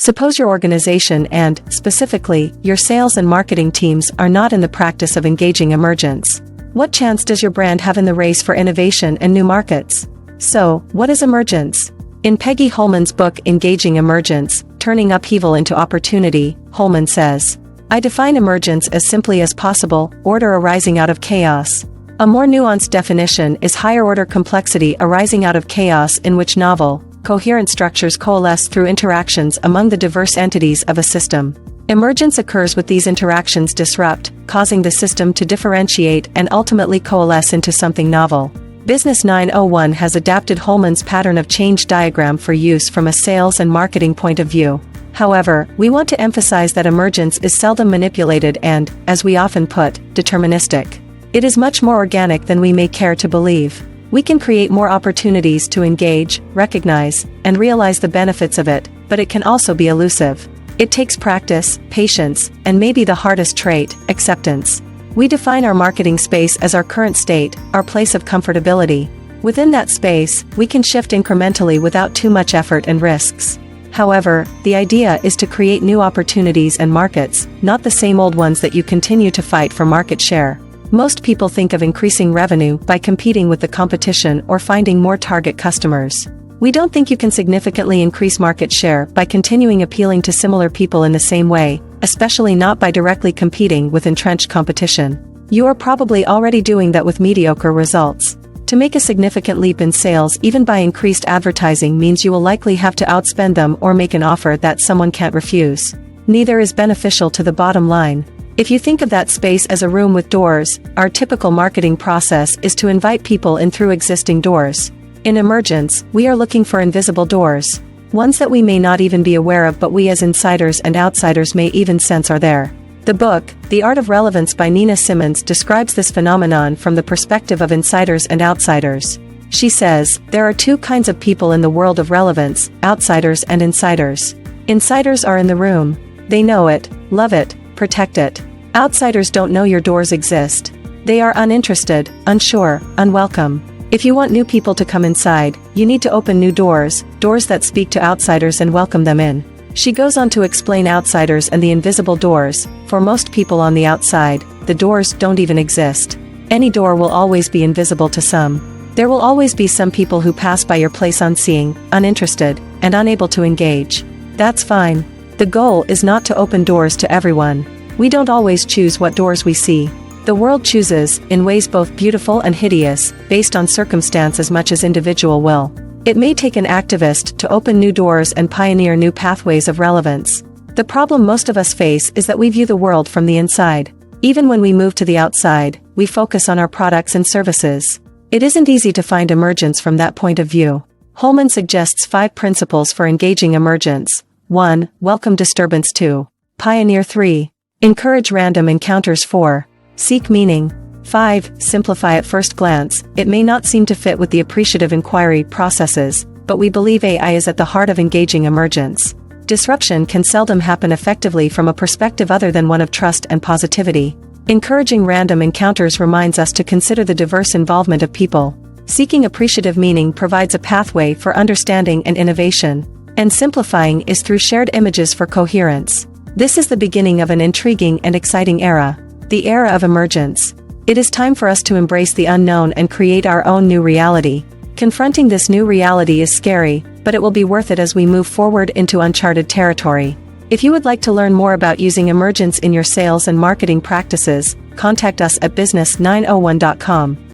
Suppose your organization and, specifically, your sales and marketing teams are not in the practice of engaging emergence. What chance does your brand have in the race for innovation and new markets? So, what is emergence? In Peggy Holman's book Engaging Emergence, Turning Upheaval into Opportunity, Holman says, "I define emergence as simply as possible, order arising out of chaos. A more nuanced definition is higher-order complexity arising out of chaos in which novel, coherent structures coalesce through interactions among the diverse entities of a system. Emergence occurs with these interactions disrupt, causing the system to differentiate and ultimately coalesce into something novel." Business 901 has adapted Holman's pattern of change diagram for use from a sales and marketing point of view. However, we want to emphasize that emergence is seldom manipulated and, as we often put, deterministic. It is much more organic than we may care to believe. We can create more opportunities to engage, recognize, and realize the benefits of it, but it can also be elusive. It takes practice, patience, and maybe the hardest trait, acceptance. We define our marketing space as our current state, our place of comfortability. Within that space, we can shift incrementally without too much effort and risks. However, the idea is to create new opportunities and markets, not the same old ones that you continue to fight for market share. Most people think of increasing revenue by competing with the competition or finding more target customers. We don't think you can significantly increase market share by continuing appealing to similar people in the same way, especially not by directly competing with entrenched competition. You are probably already doing that with mediocre results. To make a significant leap in sales even by increased advertising means you will likely have to outspend them or make an offer that someone can't refuse. Neither is beneficial to the bottom line. If you think of that space as a room with doors, our typical marketing process is to invite people in through existing doors. In emergence, we are looking for invisible doors. Ones that we may not even be aware of but we as insiders and outsiders may even sense are there. The book, The Art of Relevance by Nina Simmonds describes this phenomenon from the perspective of insiders and outsiders. She says, there are two kinds of people in the world of relevance, outsiders and insiders. Insiders are in the room. They know it, love it, protect it. Outsiders don't know your doors exist. They are uninterested, unsure, unwelcome. If you want new people to come inside, you need to open new doors, doors that speak to outsiders and welcome them in. She goes on to explain outsiders and the invisible doors. For most people on the outside, the doors don't even exist. Any door will always be invisible to some. There will always be some people who pass by your place unseeing, uninterested, and unable to engage. That's fine. The goal is not to open doors to everyone. We don't always choose what doors we see. The world chooses, in ways both beautiful and hideous, based on circumstance as much as individual will. It may take an activist to open new doors and pioneer new pathways of relevance. The problem most of us face is that we view the world from the inside. Even when we move to the outside, we focus on our products and services. It isn't easy to find emergence from that point of view. Holman suggests 5 principles for engaging emergence. 1. Welcome disturbance. 2. Pioneer. 3. Encourage random encounters. 4. Seek meaning. 5. Simplify at first glance. It may not seem to fit with the appreciative inquiry processes, but we believe AI is at the heart of engaging emergence. Disruption can seldom happen effectively from a perspective other than one of trust and positivity. Encouraging random encounters reminds us to consider the diverse involvement of people. Seeking appreciative meaning provides a pathway for understanding and innovation. And simplifying is through shared images for coherence. This is the beginning of an intriguing and exciting era. The era of emergence. It is time for us to embrace the unknown and create our own new reality. Confronting this new reality is scary, but it will be worth it as we move forward into uncharted territory. If you would like to learn more about using emergence in your sales and marketing practices, contact us at business901.com.